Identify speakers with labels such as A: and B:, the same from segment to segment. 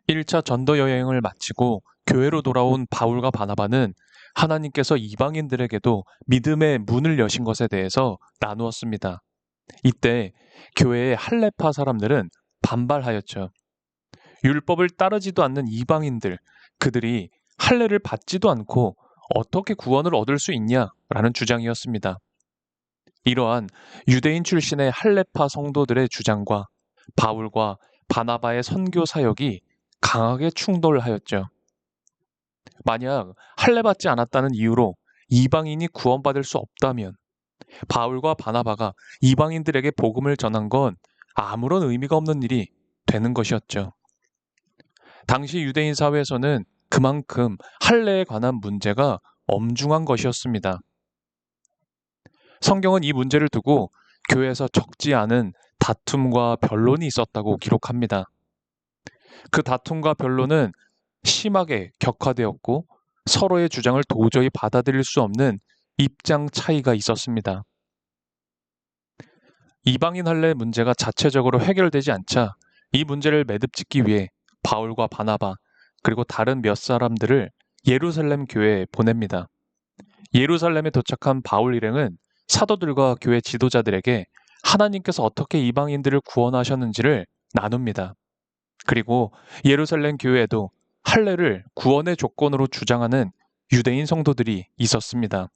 A: 1차 전도 여행을 마치고 교회로 돌아온 바울과 바나바는 하나님께서 이방인들에게도 믿음의 문을 여신 것에 대해서 나누었습니다. 이때 교회의 할례파 사람들은 반발하였죠. 율법을 따르지도 않는 이방인들, 그들이 할례를 받지도 않고 어떻게 구원을 얻을 수 있냐라는 주장이었습니다. 이러한 유대인 출신의 할례파 성도들의 주장과 바울과 바나바의 선교 사역이 강하게 충돌하였죠. 만약 할례받지 않았다는 이유로 이방인이 구원받을 수 없다면 바울과 바나바가 이방인들에게 복음을 전한 건 아무런 의미가 없는 일이 되는 것이었죠. 당시 유대인 사회에서는 그만큼 할례에 관한 문제가 엄중한 것이었습니다. 성경은 이 문제를 두고 교회에서 적지 않은 다툼과 변론이 있었다고 기록합니다. 그 다툼과 변론은 심하게 격화되었고 서로의 주장을 도저히 받아들일 수 없는 입장 차이가 있었습니다. 이방인 할례 문제가 자체적으로 해결되지 않자 이 문제를 매듭짓기 위해 바울과 바나바 그리고 다른 몇 사람들을 예루살렘 교회에 보냅니다. 예루살렘에 도착한 바울 일행은 사도들과 교회 지도자들에게 하나님께서 어떻게 이방인들을 구원하셨는지를 나눕니다. 그리고 예루살렘 교회에도 할례를 구원의 조건으로 주장하는 유대인 성도들이 있었습니다.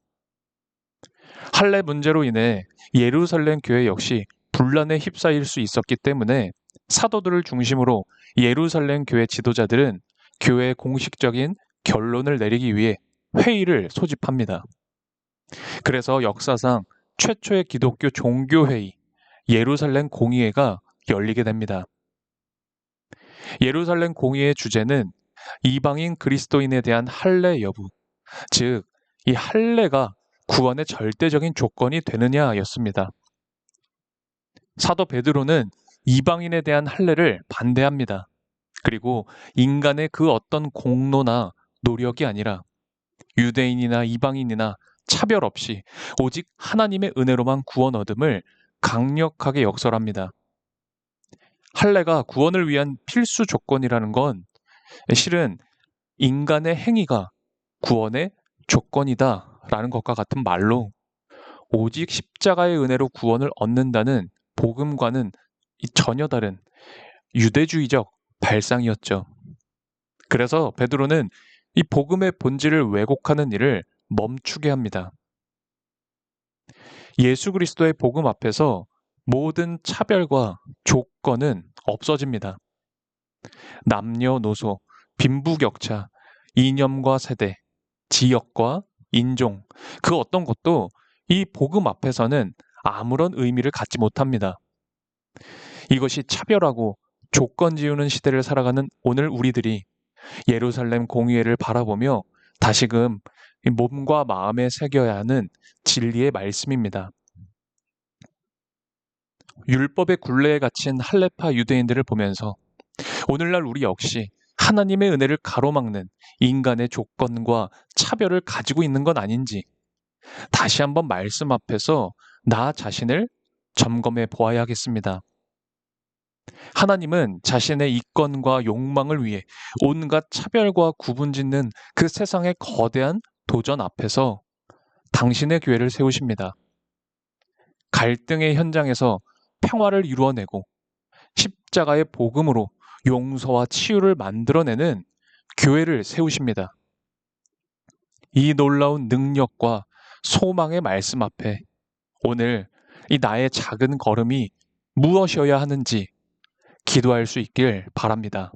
A: 할례 문제로 인해 예루살렘 교회 역시 분란에 휩싸일 수 있었기 때문에 사도들을 중심으로 예루살렘 교회 지도자들은 교회의 공식적인 결론을 내리기 위해 회의를 소집합니다. 그래서 역사상 최초의 기독교 종교회의, 예루살렘 공의회가 열리게 됩니다. 예루살렘 공의회의 주제는 이방인 그리스도인에 대한 할례 여부, 즉 이 할례가 구원의 절대적인 조건이 되느냐였습니다. 사도 베드로는 이방인에 대한 할례를 반대합니다. 그리고 인간의 그 어떤 공로나 노력이 아니라 유대인이나 이방인이나 차별 없이 오직 하나님의 은혜로만 구원 얻음을 강력하게 역설합니다. 할례가 구원을 위한 필수 조건이라는 건 실은 인간의 행위가 구원의 조건이다라는 것과 같은 말로 오직 십자가의 은혜로 구원을 얻는다는 복음과는 전혀 다른 유대주의적 발상이었죠. 그래서 베드로는 이 복음의 본질을 왜곡하는 일을 멈추게 합니다. 예수 그리스도의 복음 앞에서 모든 차별과 조건은 없어집니다. 남녀노소, 빈부격차, 이념과 세대, 지역과 인종, 그 어떤 것도 이 복음 앞에서는 아무런 의미를 갖지 못합니다. 이것이 차별하고 조건 지우는 시대를 살아가는 오늘 우리들이 예루살렘 공의회를 바라보며 다시금 몸과 마음에 새겨야 하는 진리의 말씀입니다. 율법의 굴레에 갇힌 할례파 유대인들을 보면서 오늘날 우리 역시 하나님의 은혜를 가로막는 인간의 조건과 차별을 가지고 있는 건 아닌지 다시 한번 말씀 앞에서 나 자신을 점검해 보아야겠습니다. 하나님은 자신의 이권과 욕망을 위해 온갖 차별과 구분짓는 그 세상의 거대한 도전 앞에서 당신의 교회를 세우십니다. 갈등의 현장에서 평화를 이루어내고 십자가의 복음으로 용서와 치유를 만들어내는 교회를 세우십니다. 이 놀라운 능력과 소망의 말씀 앞에 오늘 이 나의 작은 걸음이 무엇이어야 하는지 기도할 수 있길 바랍니다.